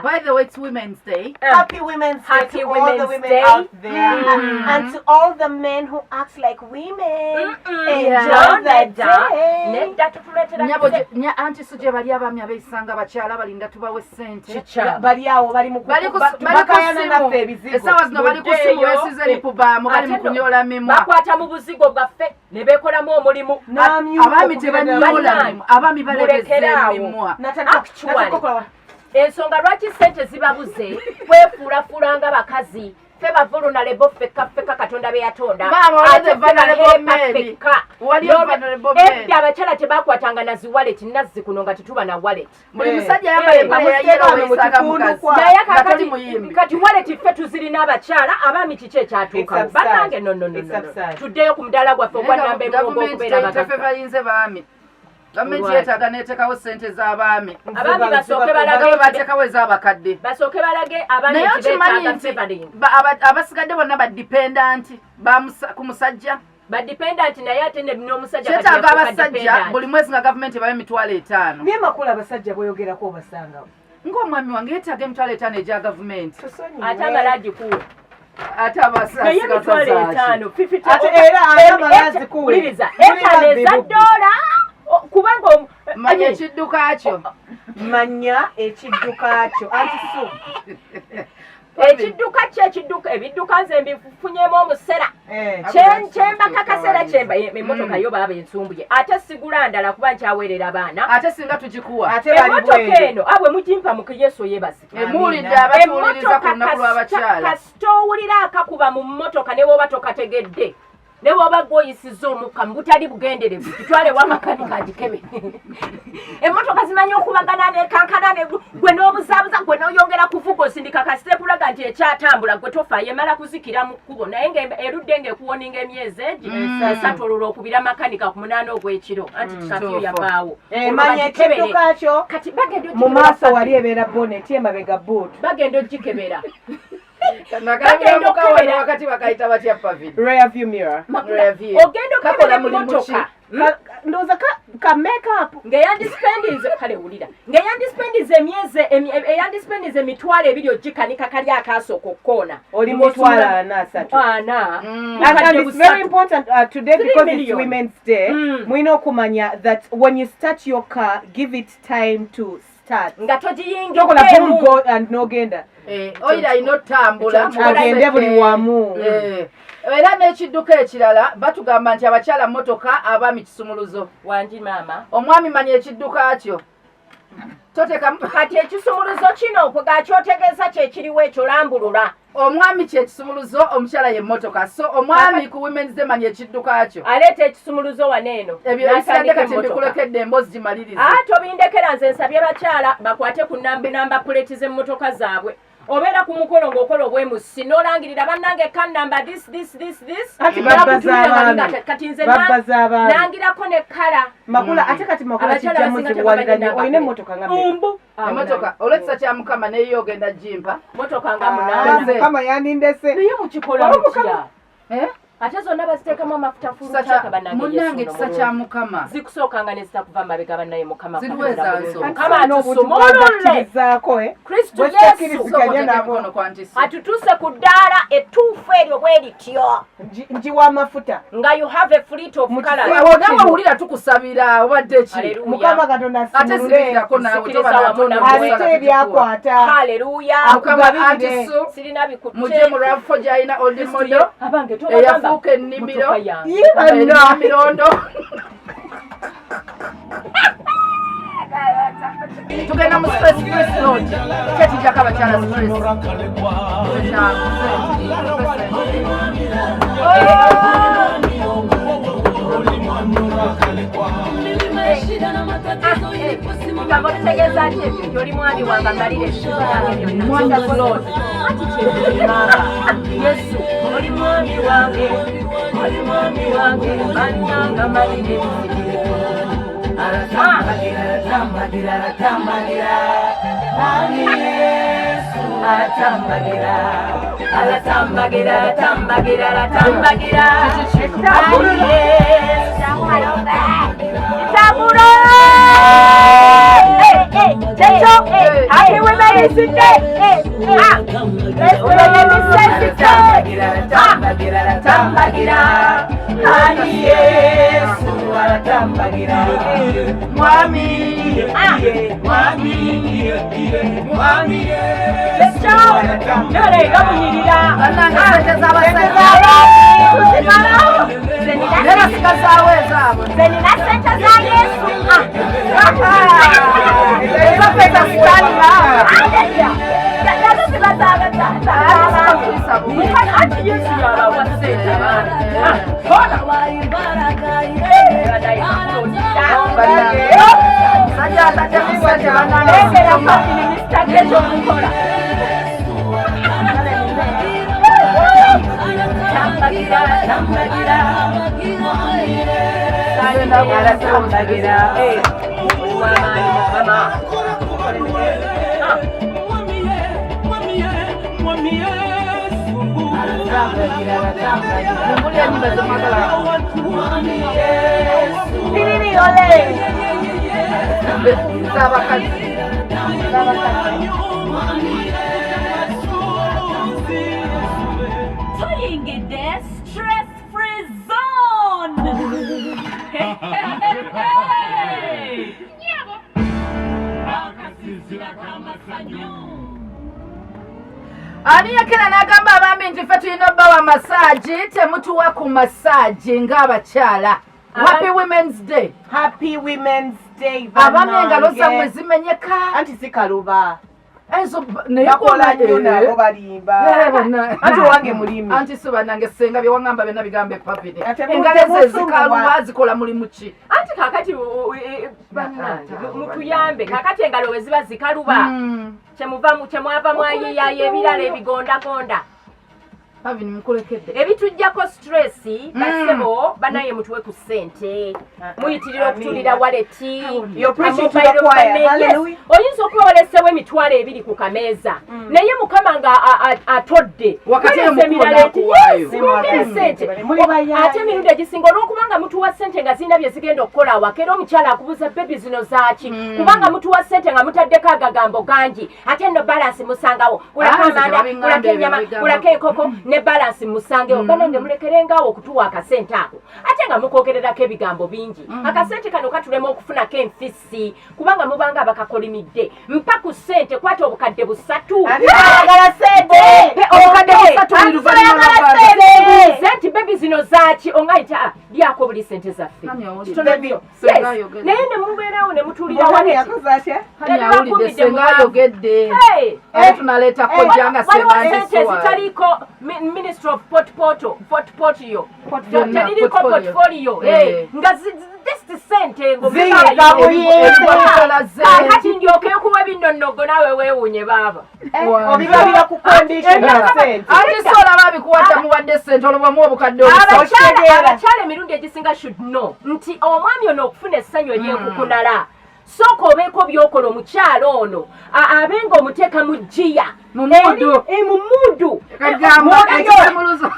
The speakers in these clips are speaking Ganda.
By the way, it's Women's Day. Happy Women's Day to all the women out there. And to all the men who act like women. Enjoy the day. Nya anti suje bali abaami abeisanga abakyala balinda tubawe ssente. Bali awo bali mu bakayana naffe ebizigo. Esawa zino bali ku simu wesize lipubaamu bali mu kunyola mimwa. Bakwata mu buzigo bwaffe ne beekolamu omulimu. Abaami tebanyola mimwa. Abaami balebeza mimwa. Actually. Ensonga lwaki ssente zibabuze kwefuulafuula nga bakazi ffe bavulunalebo ffekka Katonda be yatonda ate ffekka edda abakyala tebakwatanga na ziwaleti nazzi kuno nga tetuba na waleti buli musajja yambala empale ya yero wesanga mukazi naye kati waleti ffe tuzirina abakyala abaami kiki ekyatuukawo bannange no tuddeyo ku mudaala gwaffe ogwannamba emulongo okubeera bagagga Gavumenti yeetaaga neetekawo ssente z'abaami. Abaami basooke balage bateekawo ez'abakadde. Basooke balage abaami beetaaga sebalingi. Abasigadde bonna baddipendanti ku musajja. Baddipendanti naye ate n'omusajja kyetaaga abasajja buli mwezi nga gavumenti ebayo $5,000. Naye Makula abasajja bw'oyogerako obasangawo. Ng'omwami wange yeetaaga $5,000 egya gavumenti. Ate amala agikuwa. Ate abasasi $5,000. Ate era amala azikuwuliriza. $5 eza $. Kubanga manya ekidduka kyo anti so ekidduka ebidduka nze mbifunyemu omusera kyemba kakasera kyemba emmotoka yo baaba ensumbuye ate sigula ndala kuba nkyaweerera abaana ate singa tugikuwa emmotoka eno abwe mugimpa mu Yesu yeebazike emuwulidde abatuwuliriza ku lunaku lw'abakyala kasita owulira akakuba mu mmotoka ne bw'oba tokategedde ne bw'oba gw'oyisiza omukka mu butali bugenderevu kitwale wa makanika agikebe emmotoka zimanyi okubagana nekankana gwe n'obuzaabuza gwe n'oyongera kuvuga osindika kasiteekulaga nti ekyatambula gwe tofaayo emala kuzikira mu kkubo naye erudde ng'ekuwoninga emyezi egi esatu olwo okubira makanika ku 8 ogw'ekiro anti kikafiyo yavaawo manya ekidduka kyo mu maaso wali ebeera boneti emabega boot bagenda ogikebera wakati bakayita batya pavili rear view mirror ogenda okebera mmotoka ndowooza ka makeup ng'eyandispendize kale wulira ng'eyandispendize eyandispendize emitwalo 2 ogikanika kali akasooka okkoona oli mu 3 and it's very important today because it's Women's Day mwina okumanya that when you start your car give it time to nga togiyingiddemu and no genda oyira ino tambula agende buli wamu era n'ekidduka ekirala batugamba nti abakyala mmotoka abaami kisumuluzo wangi maama omwami manya ekidduka kyo toteka kati ekisumuluzo kino kyotegeeza kyekiriwo ekyo lambulula omwami kyekisumuluzo omukyala ye mmotoka so omwami ku Women's Day manya ekidduka kyo aleeta ekisumuluzo waneeno ebyo ebisadde kati mbikulekedde emboozi gimalirize tobindekera nze nsabye bakyala bakwate ku namba puleti z'emmotoka zaabwe obeera ku mukolo ng'okola obwemusi n'olangirira bannange kan number this kati nze nangirako ne kala Makula ate kati Makula kijjamu ziwaliranye olina emmotoka nga emmotoka olwekisa kya Mukama neyo ogenda jimpa mmotoka nga 8 Mukama yandindese naye mukikola mutya ate zonna baziteekamu amafuta fulukyaka bannange ekisa kya Mukama zikusookanga ne zitakuva mabega bannaye Mukama Mukama atusumulullezaako Kristo Yesu atutuuse ku ddaala ettuufu eryo bwe lityo njiwa amafuta nga you have a fleet of colors nawe wulira tukusabira obadde ki Mukama Katonda asimulireako naawe alete ebyakwata haleluya akugabirire sirina bikutte muje mu rafo gy'alina old model abange tobagamba eyafuuka ennimiro mirondo tugenda mu stress road kyekijjako abakyala Tegeeza ati ebyo oli mwami wange amalire essimu yange byonna ati kyebimanga Yesu oli mwami wange bannanga malire Happy Women's Day. Tambagira. Ani Yesu atambagira. Mwami. Nore gamunyirira. Bananga sente z'abasajja. Nera sikazawe zabo. Zenina sente za Yesu. Eza pesa sitani. Stress-free zone. Ani yakena n'agamba abaami nti ffe tulina obbawa masaagi temutuwa ku masaagi ng'abakyala. Happy Women's Day. Happy Women's Day. Abaami engalo zammwe zimenyeka. Anti zikaluba. Ezo nakola nnyo nabo balimba. Anti wange mulimi. Anti si bannange senga bye waŋŋamba byonna bigamba epapire. Engalo Engalo zikaluba zikola mulimu ki? Anti kakati mutuyambe kakati engalo bwe ziba zikaluba kyemwava mwayiyayo ebirala ebigondagonda Pavini mukulekedde. Ebitujjako stress basebo banaye mutuwe ku ssente muyitirira okutulira waleti oyinza okwewolesebwa emitwalo ebiri ku kameeza naye mukama nga atodde ate emirundi egisinga olwokubanga mutuwa ssente nga zirina bye zigenda okukola awaka era omukyala akubuza bebi zino zaaki kubanga mutuwa ssente nga mutaddeko agagambo gangi ate nno balansi musangawo ulako amanda ulako ennyama ulako enkoko ne balance musangewo banange mulekerengaawo okutuwa akasente ako ate nga mukogererako ebigambo bingi akasente kano katulema okufunako enfisi kubanga mubanga abakakolimidde mpa ku ssente kwata obukadde busatu nti bebi zino zaaki ongaita lyako buli ssente zaffe naye ne mubeerawo ne mutulira zitaliko Ministry of Portfolio teririko portfolio nga just sente ngokati ndyoke okuwa ebinnonogo nawe weewuunye baaba obigabira ku condition ate sola babikuwata muwadde ssente olwobamu obukadde abakyala emirundi egisinga should know nti omwami ono okufuna essanyu ery'enkukunala sooka obeeko byokola omukyalo ono abenga omuteeka mu jjiya mumudu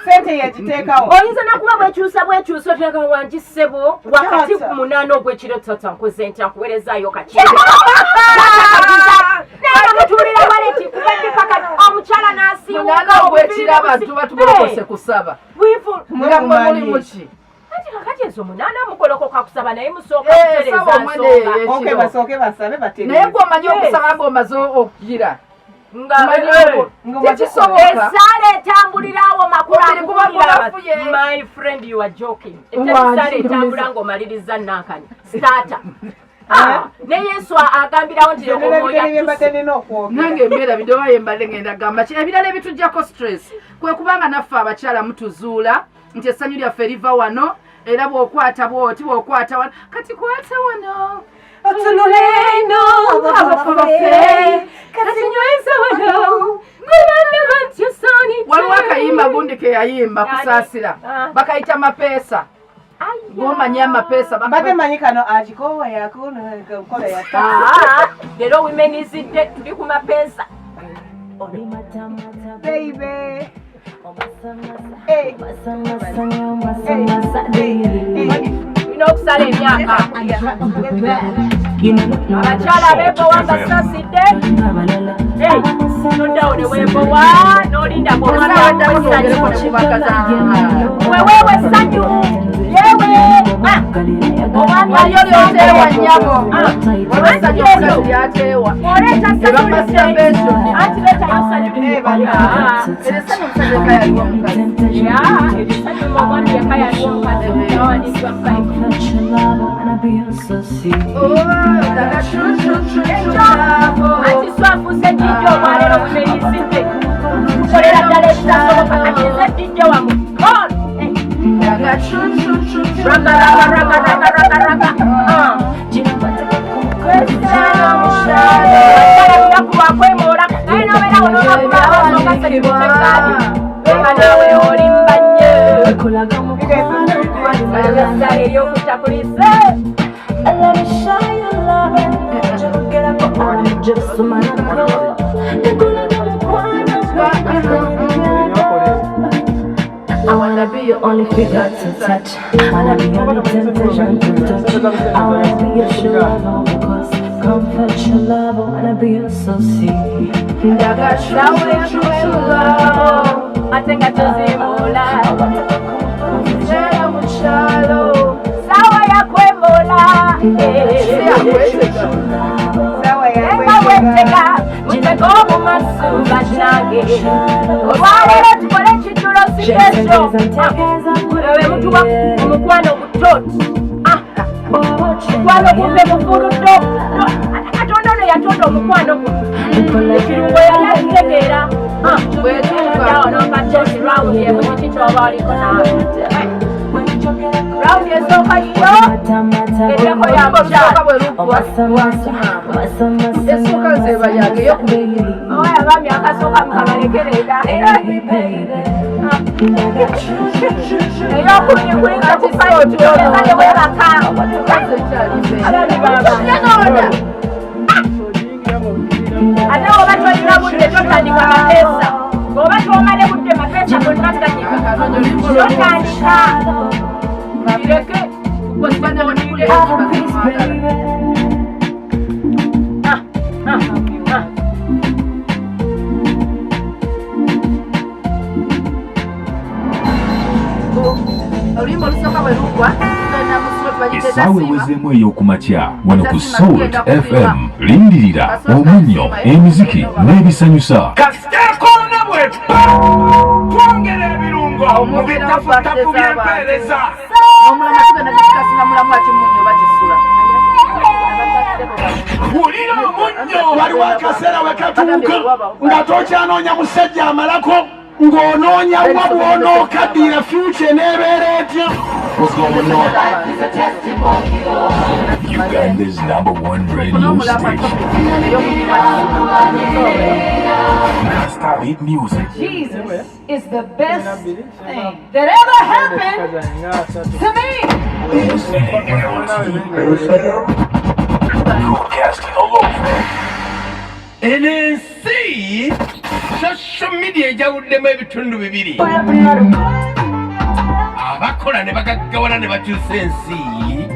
sente yagiteekawo oyinza nakuba bwekyusa oteeka wangisebo wakati ku 8 ogw'ekiro tata nkoze nti akuweerezaayo kakinga mutulira waleti kubadde paka omukyala n'asiiwuka obwekiro abantu batubulokose kusaba nga mulimu ki kakati ezo 8 mukolokoka kusaba naye musooka kutereza nsonga basooke basabe batereze naye gwomanyi okusaba ng'omaze okugira esaala etambulirawo makula my friend you are joking esaala etambula ng'omaliriza nankani starter ne Yesu agambirawo nti nange embeera bidowayo embadde ngenda gamba ki ebirala ebitujjako stress kwe kubanga naffe abakyala mutuzuula nti essanyu lyaffe liva wano era bw'okwata bw'oti bw'okwata wano kati kwata wano Otululeno abafaffe katinyweza wano waliwo akayimba gundi ke yayimba kusaasira bakayita mapeesa gomanya amapeesa batemanyi kano akikowa yakola yata leero wimenizidde tuli ku mapeesa baby tulina okusala emyaka abakyala beebowa basasidde noddawo ne weebowa n'olinda weweewe essanyu yewe waliyo lyoteewa nnyabo essanyu omukazi lyateewa oleeta ebamasitabensoni anti leetayo essanyu essanyu omusajja eka yaliwo omukazi essanyu omwami yeka yaliwo omukazi awandiikibwa 5 anti swafuse jijjo omwalero bumerisite tukolera ddala ekitasoboka kati nze jijjo wamu kwemoola naye nobeerawo nobakubaonogasekibutekadi nawe olimba nnyo eryokutta kulise I wanna be your only figure to touch. I wanna be your only temptation to touch. I wanna be your true love, because comfort your love. I wanna be your associate. ate nga tozimula sawa yakwemula enga wetega mutega omumasuba nange olwaleero tukole ekijjulo sikesho ewe mutuwa omukwano gutoti mukwano gumbe mufuluddo katonda ono yatonda omukwano guno ekirungo yali akitegeera nombatoti rawundi emukiti kyoba oliko nawe rawundi esooka yiyo eddeko ya mukyala esooka zeba yange oya abaami akasooka mukabalekerera eyokubiri kuyinza kufayotuogeza ne bwebaka abaami baba ate oba tolina budde totandika mapeesa oba tomale budde mapeesa tonatandika totandika bireke oluyimba olusooka bwe lugwa essaawa ewezeemu ey'okumakya wano ku Salt FM lindirira omunnyo emiziki n'ebisanyusa kasiteekoona bwe twongera ebirungo mu bitafutafu by'empeereza omulama tugenda gikikasina mulamu akimunyo oba kisula wulira omunnyo waliwo akaseera we katuuka nga tokyanoonya musajja amalako ng'onoonya wa bw'onookaddiira fyuca neebeera etya Uganda's #1 radio station. Non-stop hit music. Jesus is the best thing that ever happened to me. Broadcasting all over. ensi social media ejawuddemu ebitundu bibiri abakola ne bagaggawala ne bakyusa ensi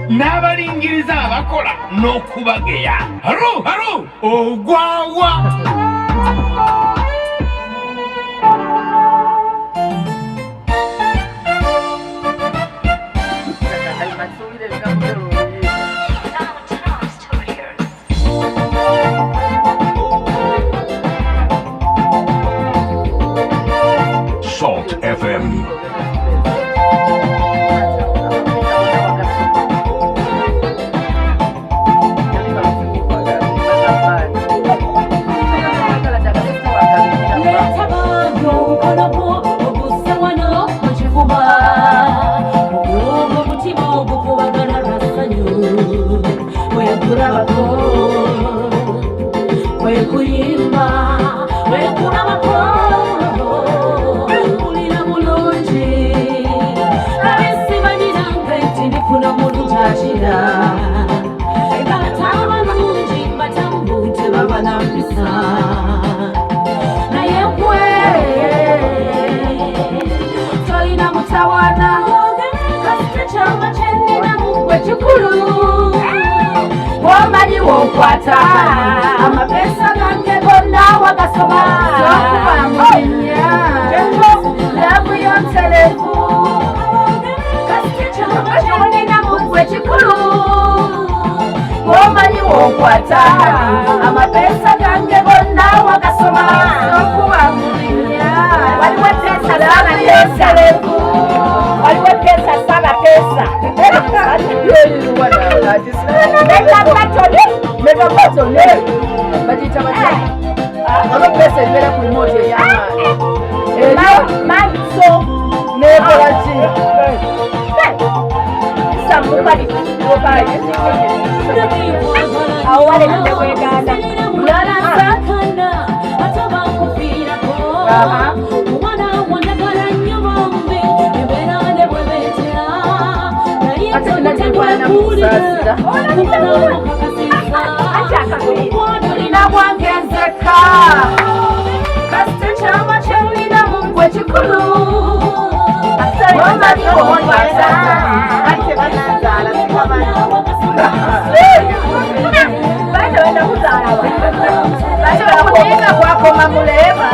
n'abalingiriza abakola n'okubageya haru ogwawa Salt FM. Womanyi wokwata amapesa gange gonna wagasoma lavu yontelevu kasitikyolina mugwe kikulu womanyi wokwata amapesa gange gonna wagasoma waliwo pesa sana yontelevu waliwo pesa sana pesa megabatone bagiyita batya aba pesa ebeera ku remote ey'amaani maiso nekola ki awo walekite kweganda olina bwangenzeka kasite kyama kyolina mungwe kikulu kuninga kwakoma muleba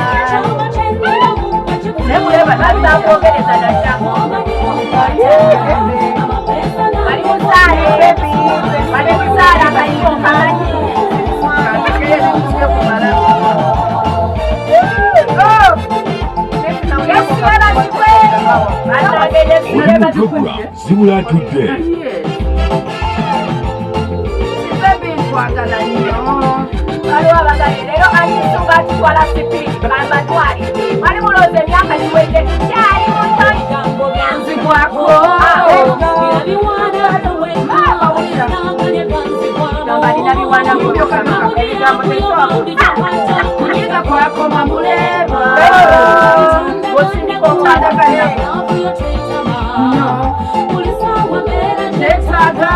ne muleba nazakwogereza naddako balimuzaala baliko kanyi Zibula today. Twagala nnyo waliwo abagale leero anyisunga atutwala sipiri bamatwali wali mulooza emyaka giwedde kyali muto nzigwako balina biwaana kunyiga kwakoma muleba osindika okwandaganya netaaga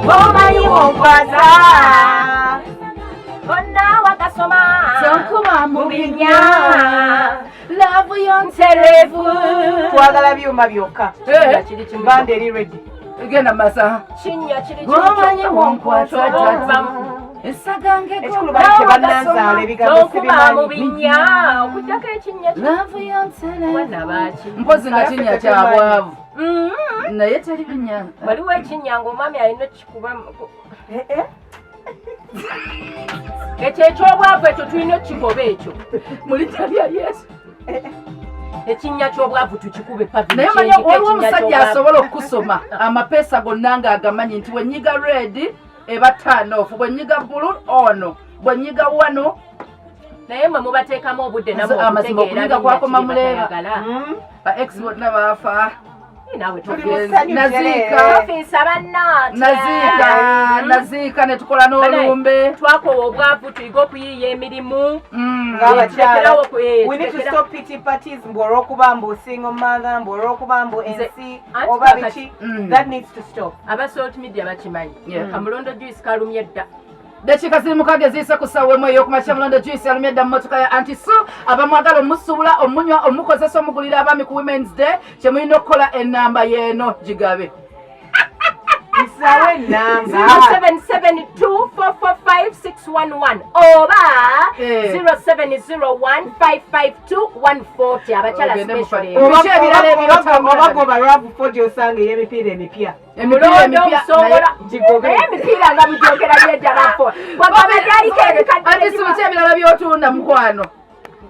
omanyi wokwaza bonna wagasoma sonkuba mubinya lavu yonterevu twagala byuma byokka bande eri ready genda masa kinnya kiri omanyi wonkwata ekikulu bali kyebananzaala ebigambo mubinya okuddako ekinnya mpozi nga kinnya kyabwavu naye teri binya waliwo ekinnya ngaomwami alina kikuba ekyo ekyobwavu ekyo tulina okigoba ekyo mulita lya yesu ekinnya kyobwavu tukikube naye manyi waliwo omusajja asobola okusoma amapeesa gonna ng'agamanyi nti wenyiga red eba tanofu bwenyiga bulu ono bwenyiga wano naye mwe mubateekamu obudde nabo amazima okuyiga kwakoma muleba ba ex bonna baafa naziika ne tukola n'olumbe twakowa obwavu tuyiga okuyiiya emirimu ng'abakyala we need to stop pity parties mbu olw'okuba mbu osinga omumanga mbu olw'okuba mbu ensi oba biki that needs to stop aba salt media bakimanyi kamulondo juice kalumye dda dakiika ziri mukaaga eziise ku ssaawa emu ey'okumakya mulondo juice yalumye dda mu mmotoka ya antisu abamwagala omusuubula omunywa omukozesa omugulira abaami ku women's day kye mulina okukola ennamba y'eno gigabe isawe ennamba 0772445611 oba 0701552140 abakyala special oba goba lwavufu gy'osanga ey'emipiira emipya emipiira nga bugyogera byejjabafo wagamba gyaliko ebikadde biki ebirala by'otunda mukwano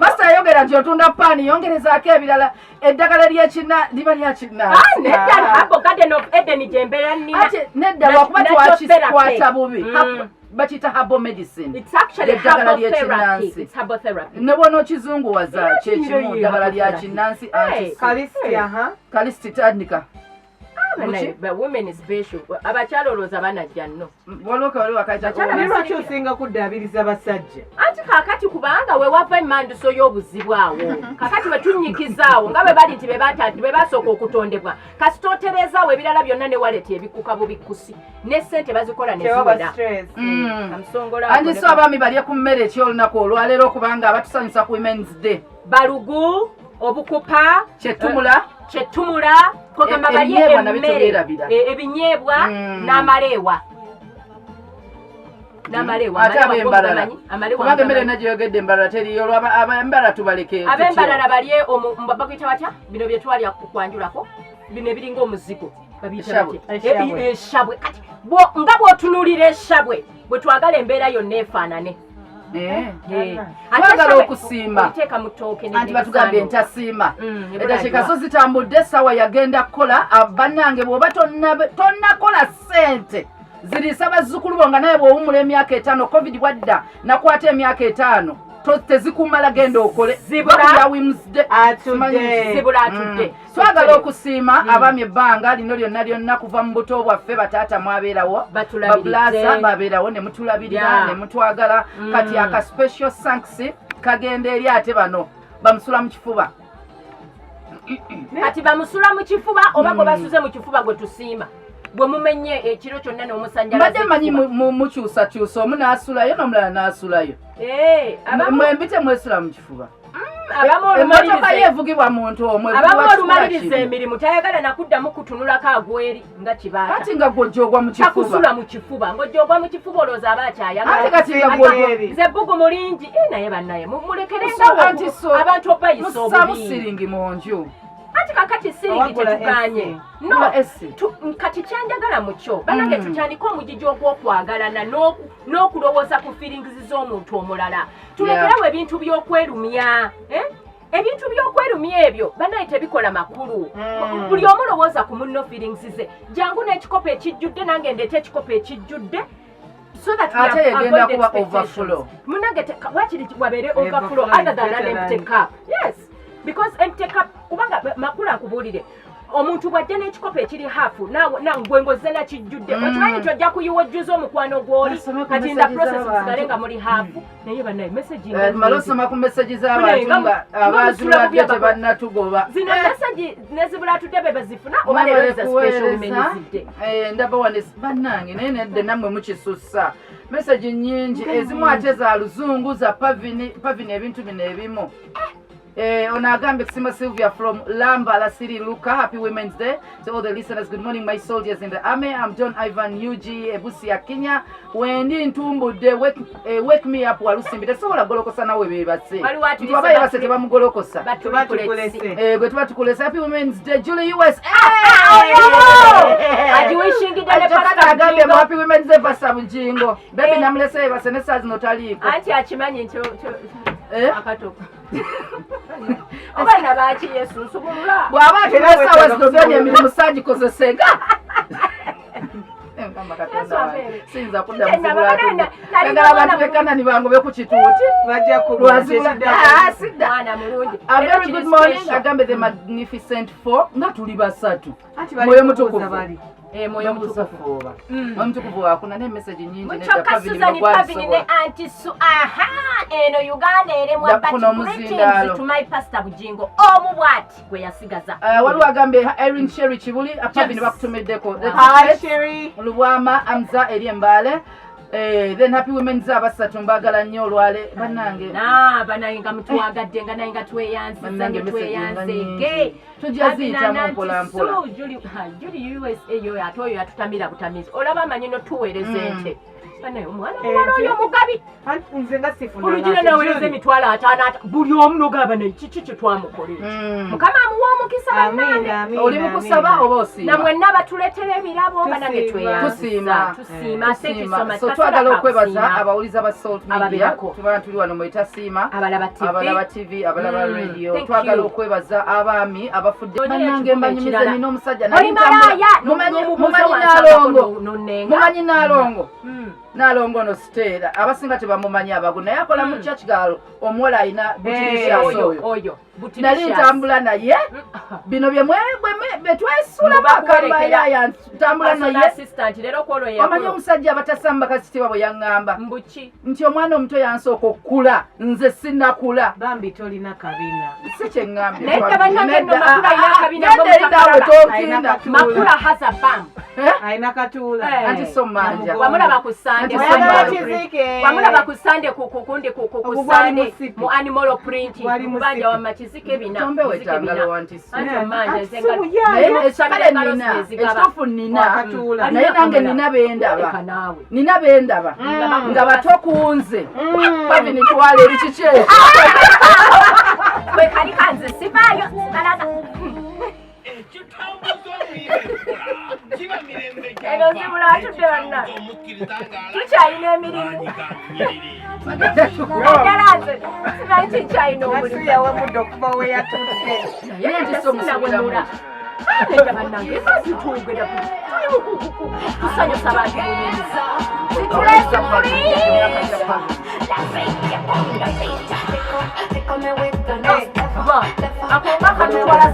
pasita ayogera nti otunda paani yongerezaako ebirala eddagala lyekina liba lyakinanedda lwakuba twakikwata bubi bakiyita habo medicine eddagala lyekinansi ne bwona okizunguwaza kyekimu ddagala lya kinansi kalisiti tandika abakyala olowooza banajja nno lwaki osinga kuddaabiriza basajja anti kakati kubanga we wava emmanduso y'obuzibu awo kakati we tunyikizaawo nga bwe bali nti be basooka okutondebwa kasita oterezaawo ebirala byonna ne waleti ebikuka bubikusi ne ssente bazikola ne ziwera andi so abaami balye ku mmere ekyolunaku olwaleero okubanga abatusanyusa ku women's day balugu obukupa kyetumula kyetumula kogamba balye emmere ebinyeebwa n'amaleewa ate ab'embalala kubanga emmere nagyeyogedde embalala teriyo ab'embalala tubaleke ab'embalala balye baguyita batya bino bye twalya kwanjulako bino ebiringa omuzigo eshabwe kati nga bw'otunuulira eshabwe bwe twagala embeera yonna efaanane twagala okusiima anti batugambye entasiima eddakiika so zitambudde essaawa yagenda kukola bannange bw'oba tonnakola ssente zirisa bazzukulu bo nga naye bw'owumula emyaka 5 covid bwadda nakwata emyaka 5 tezikumala genda okole twagala okusiima abaami ebbanga lino lyonna kuva mu buto bwaffe bataata mwabeerawo babulaza babeerawo ne mutulabirira ne mutwagala kati aka special thanks kagenda eri ate bano bamusula mu kifuba kati bamusula mu kifuba oba gwe basuze mu kifuba gwe tusiima bwe mumenye ekiro kyonna n'omusanjalaze mbadde manyi mukyusakyusa omu n'asulayo n'omulala n'asulayo mwembite mwesula mu kifuba emmotoka yeevugibwa muntu omwe abamu olumaliriza emirimu tayagala nakuddamu kutunulako agweri nga kibaata kati nga gw'ojjoogwa mu kifuba takusula mu kifuba ng'ojjoogwa mu kifuba olowooza aba akyayagala kati nga nze bbugu mulingi naye bannaye mulekerengawo abantu obayisa obubi siringi mu nju anti kakati siringi tetuganye no kati kyanjagala mukyo banange tutandika omugigi ogw'okwagalana n'okulowooza ku feelings z'omuntu omulala tulekerawo ebintu by'okwerumya ebintu by'okwerumya ebyo bannaye tebikola makulu buli omu lowooza ku munno feelings ze jangu n'ekikopo ekijjudde nange ndeeta ekikopo ekijjudde so that ate yegenda kuba overflow munange wakiri wabeere overflow other than an empty cup yes because empty cup kubanga makula nkubuulire omuntu bw'ajja n'ekikopo ekiri hafu gwe ng'ozze nakijjudde okimanyi tojja kuyiwojjuza omukwano gw'oli kati nda process musigale nga muli hafu naye bannaye messagi mala osoma ku messagi z'abantu nga abazibuladde tebannatugoba zino messagi nezibulatudde be bazifuna oba leero za special women zidde ndaba wane bannange naye nedde nammwe mukisussa messagi nnyingi ezimu ate za luzungu za pavini ebintu bino ebimu on Agambe Xima Sylvia from Lambala City, Luka. Happy Women's Day to all the listeners. Good morning, my soldiers in the army. I'm John Ivan Yuji Ebusia Kenya. Wendi ntumbu de wake me up walusimbite sobola golokosa nawe bebatse. Twabaye basete bamugolokosa. Gwe tuba tukulesa. Happy Women's Day Julie US. Aji wishing gidale pasta Agambe Happy Women's Day pasta Bujjingo. Baby namlese basene sazi notaliko. Anti achimanyi ncho akatoka. Abana bachi Yesu nsubulula. Bwaba tulesa wazidoganya emirimu saji kozesenga. Sinza kudda muzibulatu. Ngala abantu bekana ni bango bekukituuti. Bajja kulwazibula. Mwana mulungi. A very good morning. Agambe the magnificent four. Nga tuli basatu. Moyo mutukuvu. Moyo mutukuvu. Moyo mutukuvu akuna ne message nyingi ne Suzan Makula ne anti su eno Uganda ere mu greetings to my pastor Bujjingo omubwati gwe yasigaza waliwo agambe Erin Sherry Kibuli apabi ne bakutumeddeko hi Sherry Lubwama Amza eri embale then happy women's abasatu mbagala nnyo olwale bannange bannange nga mutwagadde nga naye nga tweyanze tujaziyita mpola mpola Julie USA yo ate oyo yatutamira butamizi olaba amanyi notuweereza ente omwana oyo mugabi nze nga sifuna olugire naweereza emitwalo 5 buli omu nogaba naye kiki kyetwamukolera mukama amuwa omukisa bannange oli mukusaba oba osiima namwenna batuleetera ebirabo banange tusiima so twagala okwebaza abawuliza ba Salt Media tubana tuli wano mweta siima abalaba TV abalaba radio twagala okwebaza abaami abafudde bannange mbanyumize nina omusajja mumanyi nalongo nalongo no stera abasinga tebamumanyi abagu naye akola mu church girl omuwala ayina oyo nali ntambula naye bino bye betwesula bakambaya yantambula naye omanyi omusajja abatasamba kasitibwa bwe yaŋŋamba nti omwana omuto yansooka okukula nze sinnakula bambi tolina kabina si kyeŋŋambye Makula has a bam aina katula anti somanja wamulaba ku Sunday wamulaba ku Sunday ku Sunday mu animal print kubanja wa machizike bina tombe wetangalo anti ekituufu nina naye nange nina bendaba nga bato kunze babinitwala eri kiki kali kanze sivaayo eno zibula atudde banna tukyalina emirimu dalaze simanyi kikyalina omulimu yawemudde okuva we yatudde naye nti somusibulamu tusanyusa bantu bunyinza situlesa akonga katutwala